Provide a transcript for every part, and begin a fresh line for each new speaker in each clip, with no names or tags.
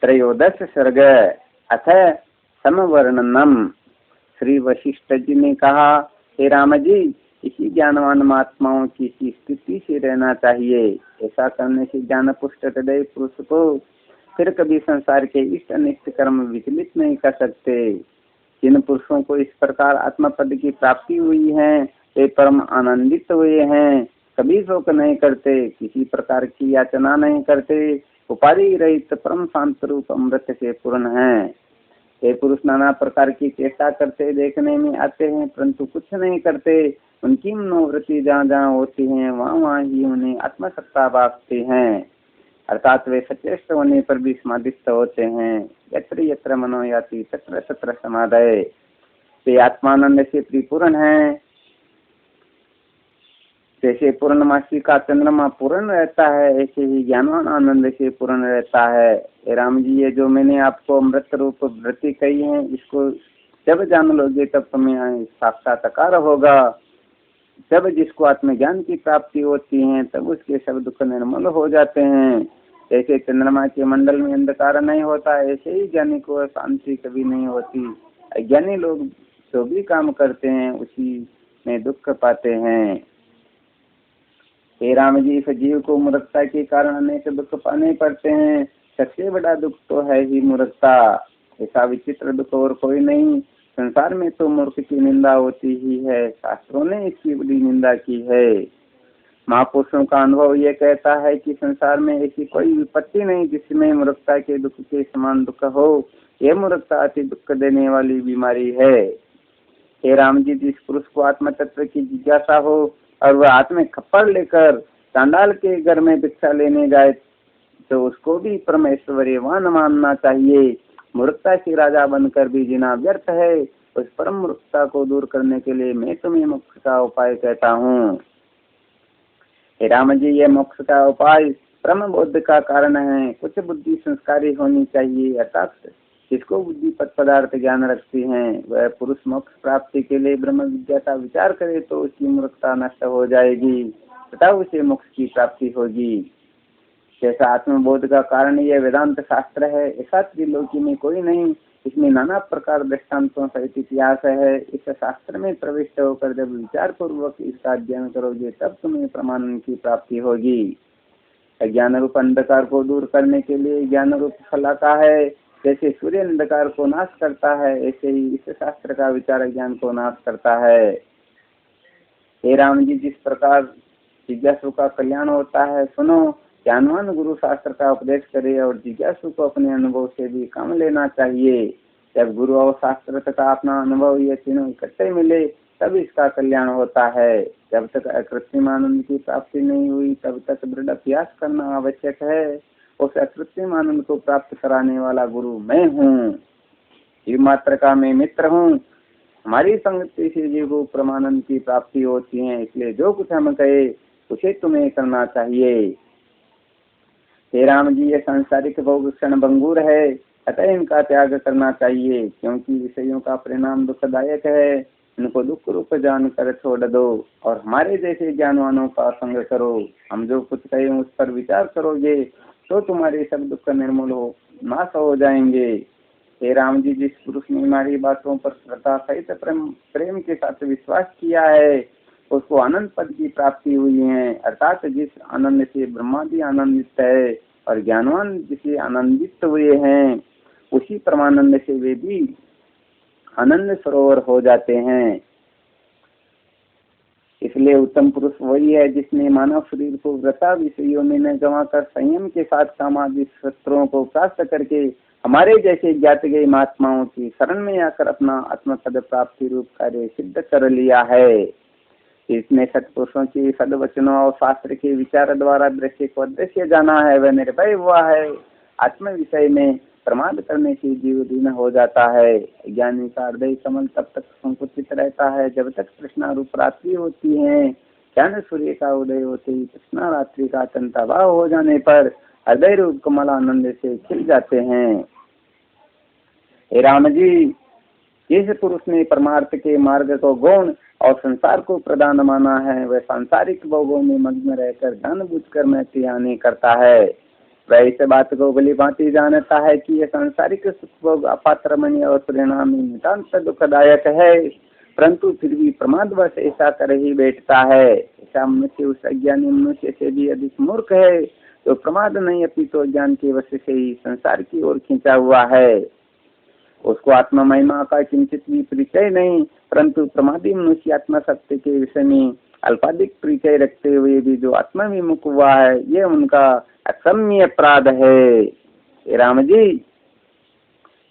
त्रयोदश सर्ग अथ समवर्णनम। श्री वशिष्ठ जी ने कहा, हे राम जी, इसी ज्ञानवान महात्माओं की इसी स्थिति से रहना चाहिए। ऐसा करने से ज्ञान पुष्ट हृदय पुरुष को फिर कभी संसार के इष्ट अनिष्ट कर्म विचलित नहीं कर सकते। जिन पुरुषों को इस प्रकार आत्मा पद की प्राप्ति हुई है, वे परम आनंदित हुए हैं, कभी शोक नहीं करते, किसी प्रकार की याचना नहीं करते, उपाधि रहित परम शांत रूप अमृत से पूर्ण है। ये पुरुष नाना प्रकार की चेष्टा करते देखने में आते हैं, परंतु कुछ नहीं करते। उनकी मनोवृत्ति जहाँ जहाँ होती है, वहाँ वहाँ ही उन्हें आत्मसत्ता भासती है, अर्थात वे सचेष्ट होने पर भी समाधिस्थ होते हैं। यत्र यत्र मनो याति तत्र तत्र समाधये। वे आत्मानंद से परिपूर्ण है। जैसे पूर्णमासी का चंद्रमा पूर्ण रहता है, ऐसे ही ज्ञानवान आनंद से पूर्ण रहता है। राम जी, ये जो मैंने आपको अमृत रूप वृत्ति कही है, इसको जब जान लोगे तब तुम्हें साक्षात्कार होगा। जब जिसको आत्मज्ञान की प्राप्ति होती है, तब उसके सब दुख निर्मल हो जाते हैं। जैसे चंद्रमा के मंडल में अंधकार नहीं होता, ऐसे ही ज्ञानी को शांति कभी नहीं होती। अज्ञानी लोग जो भी काम करते हैं, उसी में दुख पाते हैं। हे राम जी, इस जीव को मूर्खता के कारण अनेक दुख पाने पड़ते हैं। सबसे बड़ा दुख तो है ही मूर्खता। ऐसा विचित्र दुख और कोई नहीं। संसार में तो मूर्ख की निंदा होती ही है, शास्त्रों ने इसकी बड़ी निंदा की है। महापुरुषों का अनुभव ये कहता है कि संसार में ऐसी कोई विपत्ति नहीं जिसमें मूर्खता के दुख के समान दुख हो। यह मूर्खता अति दुख देने वाली बीमारी है। हे राम जी, जिस पुरुष को आत्म तत्व की जिज्ञासा हो और वह हाथ में खप्पर लेकर चांडाल के घर में भिक्षा लेने जाए, तो उसको भी परमेश्वरवान मानना चाहिए। मूर्खता से राजा बनकर भी जीना व्यर्थ है। उस परम मूर्खता को दूर करने के लिए मैं तुम्हें मोक्ष का उपाय कहता हूँ। हे राम जी, यह मोक्ष का उपाय परम बोध का कारण है। कुछ बुद्धि संस्कारी होनी चाहिए, अर्थात जिसको बुद्धि पदार्थ ज्ञान रखती है, वह पुरुष मोक्ष प्राप्ति के लिए ब्रह्म विद्या का विचार करे तो उसकी मूर्खता नष्ट हो जाएगी तथा उसे मोक्ष की प्राप्ति होगी। जैसा आत्मबोध का कारण यह वेदांत शास्त्र है, ऐसा त्रिलोकी में कोई नहीं। इसमें नाना प्रकार दृष्टांतों सहित इतिहास है। इस शास्त्र में प्रविष्ट होकर जब विचार पूर्वक इसका अध्ययन करोगे, तब तुम्हें प्रमाण की प्राप्ति होगी। ज्ञान रूप अंधकार को दूर करने के लिए ज्ञान रूप फलाका है। जैसे सूर्य अंधकार को नाश करता है, ऐसे ही इस शास्त्र का विचार ज्ञान को नाश करता है। हे राम जी, जिस प्रकार जिज्ञासु का कल्याण होता है, सुनो। ज्ञानवान गुरु शास्त्र का उपदेश करे और जिज्ञासु को अपने अनुभव से भी काम लेना चाहिए। जब गुरु और शास्त्र तथा अपना अनुभव ये तीनों इकट्ठे मिले, तब इसका कल्याण होता है। जब तक अकृत्रिम आनंद की प्राप्ति नहीं हुई, तब तक दृढ़ अभ्यास करना आवश्यक है। उस अकृत्रिम आनंद को प्राप्त कराने वाला गुरु मैं हूँ। जीव मात्र का मैं मित्र हूँ। हमारी संगति से जीव को परमानंद की प्राप्ति होती है। इसलिए जो कुछ हम कहे उसे तुम्हें करना चाहिए। हे राम जी, ये सांसारिक भोग क्षण भंगुर है, अतः इनका त्याग करना चाहिए, क्योंकि विषयों का परिणाम दुखदायक है। इनको दुख रूप जानकर छोड़ दो और हमारे जैसे ज्ञानवानों का संग करो। हम जो कुछ कहें उस पर विचार करोगे तो तुम्हारे सब दुख निर्मूल हो नाश हो जाएंगे। हे राम जी, जिस पुरुष ने हमारी बातों पर श्रद्धा सहित प्रेम के साथ विश्वास किया है, उसको आनंद पद की प्राप्ति हुई है, अर्थात जिस आनंद से ब्रह्मादि आनंदित है और ज्ञानवान जिसे आनंदित हुए हैं, उसी परमानंद से वे भी आनंद सरोवर हो जाते हैं। इसलिए उत्तम पुरुष वही है जिसने मानव शरीर को व्रता विषयों में न गंवाकर संयम के साथ कामादि शस्त्रों को प्राप्त करके हमारे जैसे ज्ञात गए महात्माओं की शरण में आकर अपना आत्मपद प्राप्ति रूप कार्य सिद्ध कर लिया है। इसने सत्पुरुषों की सदवचनों और शास्त्र के विचार द्वारा दृश्य को अदृश्य जाना है। वह निर्भय हुआ है। आत्म विषय में प्रमाद करने से जीव दीन हो जाता है। ज्ञानी का हृदय कमल तब तक संकुचित रहता है जब तक कृष्णा रूप रात्रि होती है। ज्ञान सूर्य का उदय होते ही कृष्णा रात्रि का तंताभाव हो जाने पर हृदय रूप कमल आनंद से खिल जाते हैं। हे राम जी, जिस पुरुष ने परमार्थ के मार्ग को गौण और संसार को प्रधान माना है, वह सांसारिक भोगों में मग्न रहकर जानबूझकर में हानि करता है। वह इस बात को भली भांति जानता है कि यह सांसारिक सुख भोग अपात्रमणीय और परिणामी नितांत दुखदायक है, परंतु फिर भी प्रमादवश ऐसा कर ही बैठता है। ऐसा मनुष्य उस अज्ञानी मनुष्य से भी अधिक मूर्ख है, तो प्रमाद नहीं अपितु ज्ञान के वश से ही संसार की ओर खींचा हुआ है। उसको आत्मा महिमा का किंचित भी परिचय नहीं, परंतु प्रमादी मनुष्य आत्मा सत्य के विषय में अल्पाधिक परिचय रखते हुए भी जो आत्मा विमुख हुआ है, ये उनका अक्षम्य अपराध है। राम जी,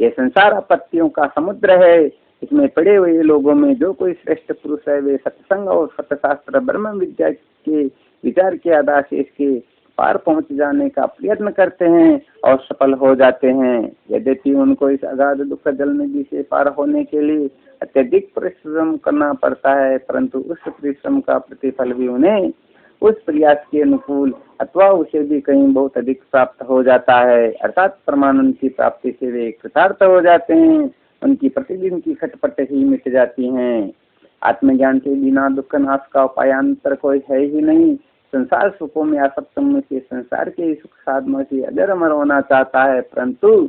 ये संसार आपत्तियों का समुद्र है, इसमें पड़े हुए लोगों में जो कोई श्रेष्ठ पुरुष है, वे सत्संग और सत्यशास्त्र ब्रह्म विद्या के विचार के आधार से इसके पार पहुंच जाने का प्रयत्न करते हैं और सफल हो जाते हैं। यद्यपि उनको इस अगाध दुख जल नदी से पार होने के लिए अत्यधिक परिश्रम करना पड़ता है, परंतु उस परिश्रम का प्रतिफल भी उन्हें उस प्रयास के अनुकूल अथवा उसे भी कहीं बहुत अधिक प्राप्त हो जाता है, अर्थात परमानंद की प्राप्ति से वे कृतार्थ हो जाते हैं। उनकी प्रतिदिन की खटपट ही मिट जाती हैं। आत्मज्ञान के बिना दुख नाश का उपायांतर कोई है ही नहीं। संसार सुखों में आसक्त मनुष्य संसार के सुख साधनों से अजर अमर होना चाहता है, परंतु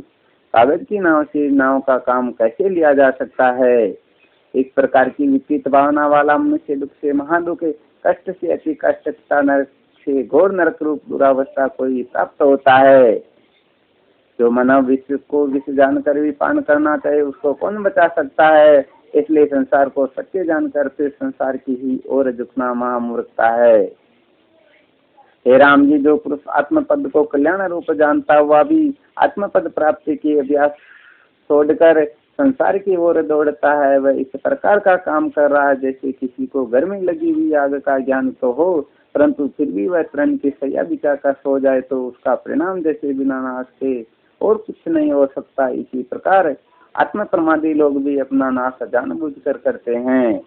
कागज की नाव से नाव का काम कैसे लिया जा सकता है। एक प्रकार की विपरीत भावना वाला मनुष्य दुख से महादुख, कष्ट से अति कष्ट तथा नरक से घोर नरक रूप दुरावस्था को ही प्राप्त होता है। जो मानव विश्व को विष जानकर भी पान करना चाहे, उसको कौन बचा सकता है। इसलिए संसार को सत्य जानकर फिर संसार की ही ओर झुकना महामूर्खता है। हे राम जी, जो पुरुष आत्मपद को कल्याण रूप जानता हुआ भी आत्मपद प्राप्ति की अभ्यास छोड़कर संसार की ओर दौड़ता है, वह इस प्रकार का काम कर रहा है जैसे किसी को घर में लगी हुई आग का ज्ञान तो हो, परंतु फिर भी वह तरण की सैया बिछा कर सो जाए तो उसका परिणाम जैसे बिना नाश से और कुछ नहीं हो सकता। इसी प्रकार आत्म प्रमादी लोग भी अपना नाश जानबूझकर करते हैं।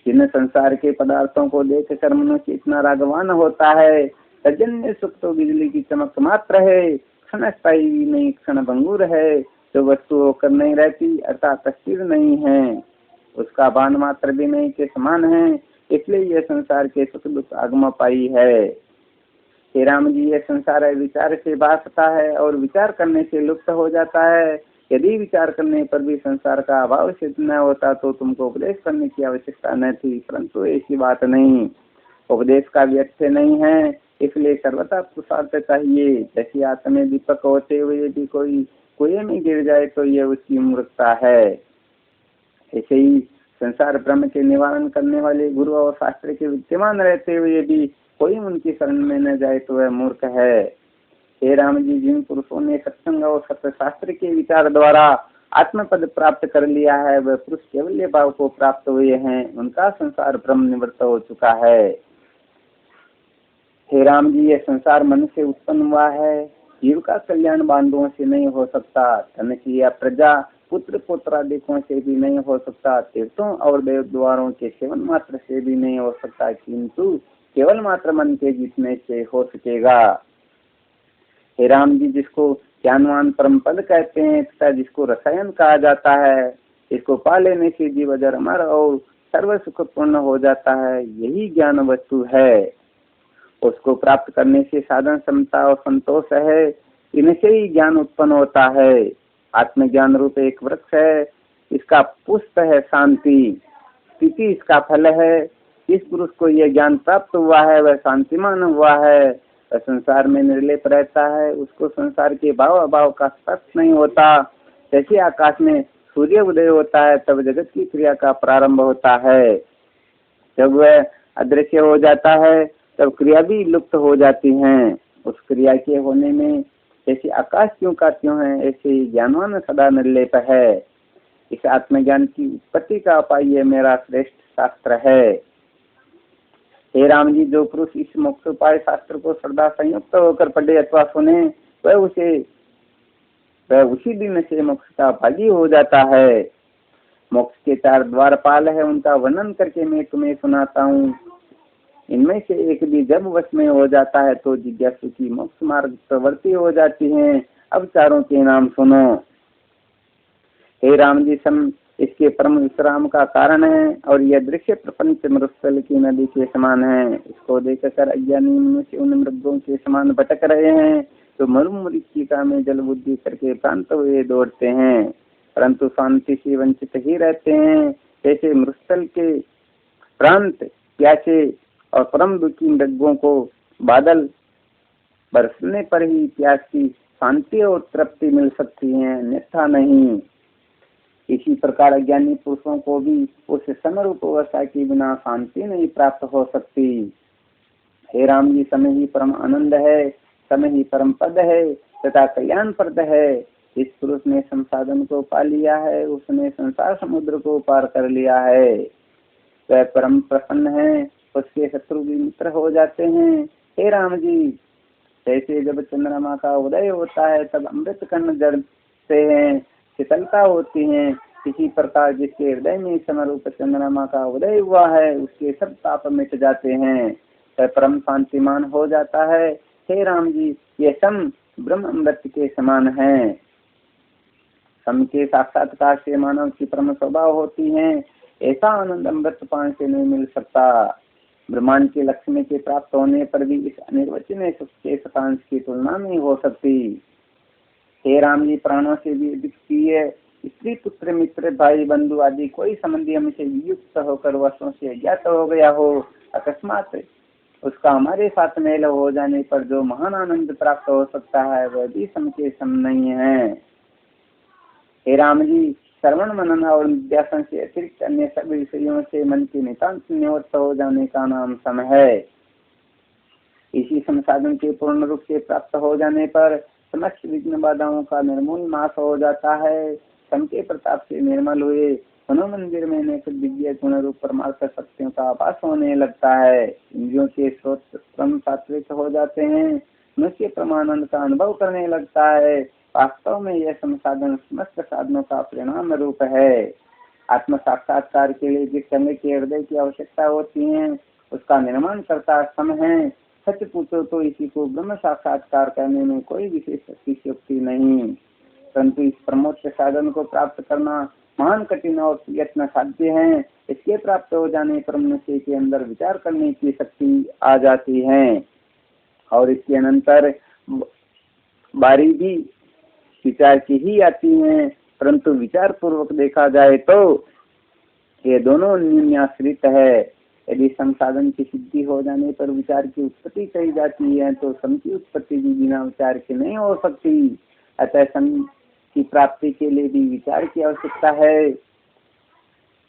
जिन संसार के पदार्थों को देख कर मनुष्य इतना रागवान होता है, तजन्य सुख तो बिजली की चमक मात्र है, क्षण स्थायी नहीं क्षण भंगुर है, जो वस्तु होकर नहीं रहती अर्थात अस्थिर नहीं है, उसका भान मात्र भी नहीं के समान है। इसलिए यह संसार के सुख दुख आगम पाई है। श्री राम जी, यह संसार विचार से भासता है और विचार करने से लुप्त हो जाता है। यदि विचार करने पर भी संसार का अभाव सिद्ध न होता तो तुमको उपदेश करने की आवश्यकता न थी, परंतु ऐसी बात नहीं। उपदेश का व्यर्थ नहीं है, इसलिए सर्वथा पुरुषार्थ चाहिए। जैसे आत्मा में दीपक होते हुए यदि कोई कुएं में गिर जाए तो यह उसकी मूर्खता है, ऐसे ही संसार ब्रह्म के निवारण करने वाले गुरु और शास्त्र के विद्यमान रहते हुए भी कोई उनकी शरण में न जाए तो वह मूर्ख है। हे राम जी, जिन पुरुषों ने सत्संग और सत्य शास्त्र के विचार द्वारा आत्मपद प्राप्त कर लिया है, वह पुरुष केवल्य भाव को प्राप्त हुए हैं, उनका संसार ब्रह्म निवृत्त हो चुका है। हे राम जी, यह संसार मन से उत्पन्न हुआ है, जीव का कल्याण बांधुओं से नहीं हो सकता, धन की या प्रजा पुत्र पुत्रादिकों से भी नहीं हो सकता, तीर्थों और देव द्वारों के सेवन मात्र से भी नहीं हो सकता, किंतु केवल मात्र मन के जीतने से हो सकेगा। हे राम जी, जिसको ज्ञानवान परम पद कहते हैं तथा जिसको रसायन कहा जाता है, इसको पा लेने से जीव अजर अमर और सर्व सुखपूर्ण हो जाता है, यही ज्ञान वस्तु है। उसको प्राप्त करने से साधन क्षमता और संतोष है, इनसे ही ज्ञान उत्पन्न होता है। आत्मज्ञान रूप एक वृक्ष है, इसका पुष्प है शांति, स्थिति इसका फल है। जिस पुरुष को यह ज्ञान प्राप्त हुआ है वह शांतिमान हुआ है, वह संसार में निर्लेप रहता है, उसको संसार के भाव अभाव का स्पर्श नहीं होता। जैसे आकाश में सूर्य उदय होता है तब जगत की क्रिया का प्रारंभ होता है, जब वह अदृश्य हो जाता है तब क्रिया भी लुप्त हो जाती हैं। उस क्रिया के होने में जैसे आकाश क्यों का त्यों है, ऐसे ही ज्ञानवान सदा निर्लेप है। इस आत्मज्ञान की उत्पत्ति का उपाय ये मेरा श्रेष्ठ शास्त्र है। हे राम जी, जो पुरुष इस मोक्ष उपाय शास्त्र को श्रद्धा संयुक्त होकर पढ़े अथवा सुने, वह उसी दिन से मोक्ष का भागी हो जाता है। मोक्ष के 4 द्वारपाल है, उनका वर्णन करके मैं तुम्हें सुनाता हूँ। इनमें से एक भी जब वश में हो जाता है तो जिज्ञासु की मोक्ष मार्ग प्रवृत्ति हो जाती है। अब चारों के नाम सुनो। हे राम जी, इसके परम विश्राम का कारण है और यह दृश्य प्रपंच मरुस्थल की नदी के समान है। इसको देखकर अज्ञानी मनुष्य उन मृगों के समान भटक रहे हैं तो मरुमरीचिका में जल बुद्धि करके प्रांत हुए दौड़ते हैं, परंतु शांति से वंचित ही रहते हैं। जैसे मरुस्थल के प्रांत प्यासे और परम दुखी मृगों को बादल बरसने पर ही प्यास की शांति और तृप्ति मिल सकती है, अन्यथा नहीं। इसी प्रकार अज्ञानी पुरुषों को भी उस समरूप अवस्था के बिना शांति नहीं प्राप्त हो सकती। हे राम जी, समय ही परम आनंद है, समय ही परम पद है तथा कल्याण प्रद है। इस पुरुष ने संसाधन को पा लिया है, उसने संसार समुद्र को पार कर लिया है, वह परम प्रसन्न है, उसके शत्रु भी मित्र हो जाते हैं। हे राम जी, जैसे जब चंद्रमा का उदय होता है तब अमृत कण जड़ते हैं, शीतलता होती है, इसी प्रकार जिसके हृदय में समरूप चंद्रमा का उदय हुआ है उसके सब ताप मिट जाते हैं, वह परम शांतिमान हो जाता है। हे राम जी, ये सम ब्रह्म अमृत के समान है। सम के साक्षात्कार से मानव की परम स्वभाव होती है, ऐसा आनंद अमृत पान से नहीं मिल सकता। ब्रह्मांड के लक्ष्मी के प्राप्त होने पर भी इस अनिर्वचनीय सुख के शतांश की तुलना नहीं हो सकती। हे राम जी, प्राणों से भी अधिक प्रिय स्त्री पुत्र मित्र भाई बंधु आदि कोई संबंधी हमसे युक्त होकर वर्षों से अज्ञात हो गया हो, अकस्मात उसका हमारे साथ मेल हो जाने पर जो महान आनंद प्राप्त हो सकता है वह भी सम के सम नहीं है। हे राम जी, श्रवण मनन और निध्यासन से अतिरिक्त अन्य सभी विषयों से मन के नितांत निवृत्त हो जाने का नाम सम है। इसी संसाधन के पूर्ण रूप से प्राप्त हो जाने पर समस्त विघ्न बाधाओं का निर्मूल नाश हो जाता है। सम के प्रताप से निर्मल हुए मनो मंदिर में अनेक दिव्य गुण रूप परमार्थ सत्यों का आभास होने लगता है। इंद्रियों के स्रोत परम सात्विक हो जाते हैं, मनुष्य परमानंद का अनुभव करने लगता है। वास्तव में यह संसाधन समस्त साधनों का परिणाम रूप है। आत्म साक्षात्कार के लिए जिस संग के हृदय की आवश्यकता होती है उसका निर्माण करता सम है। सच पूछो तो इसी को ब्रह्म साक्षात्कार करने में कोई विशेष अतिशयोक्ति नहीं, परंतु इस प्रमोक्ष साधन को प्राप्त करना महान कठिन और यत्न साध्य है। इसके प्राप्त हो जाने पर मनुष्य के अंदर विचार करने की शक्ति आ जाती है और इसके अनंतर बारी भी विचार की ही आती है, परंतु विचार पूर्वक देखा जाए तो ये दोनों न्यूनाश्रित है। यदि संसाधन की सिद्धि हो जाने पर विचार की उत्पत्ति कही जाती है तो सम की उत्पत्ति भी बिना विचार के नहीं हो सकती। अतः सम की प्राप्ति के लिए भी विचार की आवश्यकता है।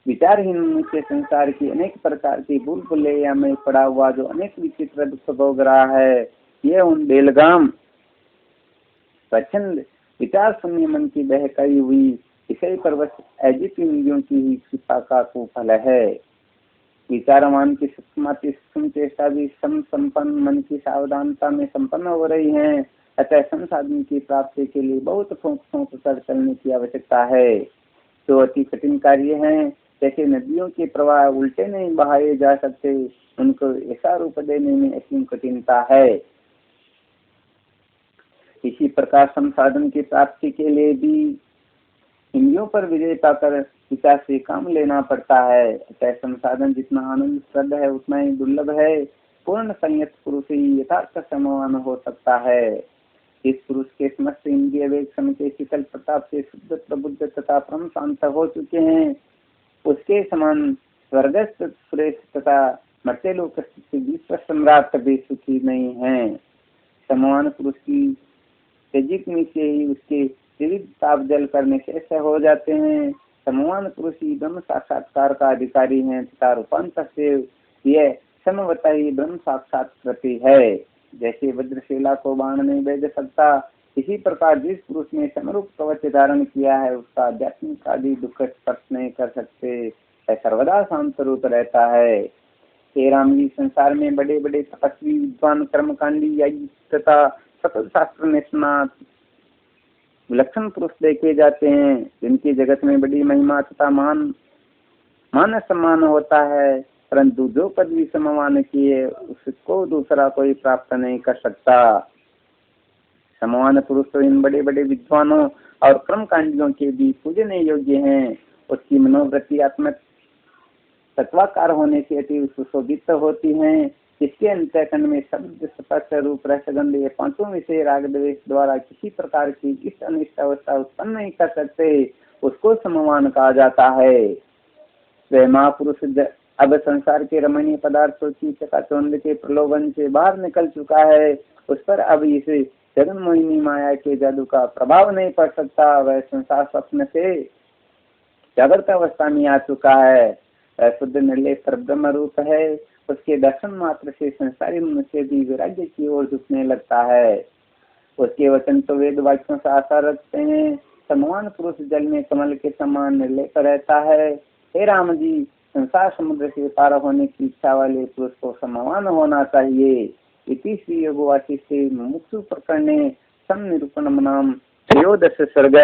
विचारहीन मनुष्य संसार की अनेक प्रकार की भूल भुलैया में पड़ा हुआ जो अनेक विचित्र दुख भोग रहा है, यह उन बेलगाम स्वच्छंद विचार शून्य मन की बहकाई हुई विषय परवश अजित इंद्रियों की ही कृपा का कुफल है। विचारमान की सूक्ष्म चेष्टा भी सम संपन्न मन की सावधानता में संपन्न हो रही है। अतः संसाधन की प्राप्ति के लिए बहुत फूंक फूंक कर चलने की आवश्यकता है, जो अति कठिन कार्य है। जैसे नदियों के प्रवाह उल्टे नहीं बहाए जा सकते, उनको ऐसा रूप देने में असीम कठिनता है। इसी प्रकार संसाधन की प्राप्ति के लिए भी इंद्रियों पर विजय पाकर विचार से काम लेना पड़ता है। अतः संसाधन जितना आनंद प्रद है उतना ही दुर्लभ है। पूर्ण संयत पुरुष ही यथार्थ समवान हो सकता है। इस पुरुष के समस्त इंद्रिय वेग सम के शीतल प्रताप से शुद्ध प्रबुद्ध तथा परम शांत हो चुके हैं, उसके समान स्वर्गस्थ सुरेश तथा मर्त्यलोक विश्व सम्राट कभी सुखी नहीं है। समवान पुरुष की तेजिग्नि से ही उसके विविध ताप जल करने से ऐसे हो जाते हैं। समवान पुरुष ही ब्रह्म साक्षात्कार का अधिकारी है तथा रूपांतर से यह समवता ही ब्रह्म साक्षात्कृति है। जैसे वज्रशिला को बाण नहीं भेद सकता, इसी प्रकार जिस पुरुष ने समरूप कवच धारण किया है उसका आध्यात्मिक आदि दुख स्पर्श नहीं कर सकते, वह सर्वदा शांत रूप रहता है। हे राम जी, संसार में बड़े बड़े तपस्वी विद्वान कर्मकांडी यज्ञ तथा सकल शास्त्र निष्णात विलक्षण पुरुष देखे जाते हैं, जिनकी जगत में बड़ी महिमा तथा मान सम्मान होता है, परंतु जो पदवी सममान किए उसको दूसरा कोई प्राप्त नहीं कर सकता। समवान पुरुष तो इन बड़े बड़े विद्वानों और कर्मकांडियों के भी पूजने योग्य हैं। उसकी मनोवृत्ति आत्मक तत्वाकार होने से अति सुशोभित होती हैं। इसके अंतःकरण में शब्द स्पर्श रूप रसगंध ये पांचों विषय राग द्वेष द्वारा किसी प्रकार की इस अनिष्ट अवस्था उत्पन्न नहीं कर सकते, उसको समवान कहा जाता है। वह महापुरुष अब संसार के रमणीय पदार्थों की चकाचौंध के प्रलोभन से बाहर निकल चुका है, उस पर अब इस जगन मोहिनी माया के जादू का प्रभाव नहीं पड़ सकता। वह संसार स्वप्न से जागृत अवस्था में आ चुका है। वह शुद्ध निर्लेप परब्रह्म रूप है। उसके दर्शन मात्र से संसारी मनुष्य भी वैराग्य की ओर झुकने लगता है। उसके वचन तो वेद वाक्यों से आशा रखते हैं। सम्मान पुरुष जल में कमल के समान निर्लेप रहता है। हे राम जी, संसार समुद्र से पार होने की इच्छा वाले पुरुष को सम्मान होना चाहिए। इति श्री योगवासिष्ठे मुमुक्षु प्रकरणे सम निरूपणम नाम त्रयोदश सर्ग।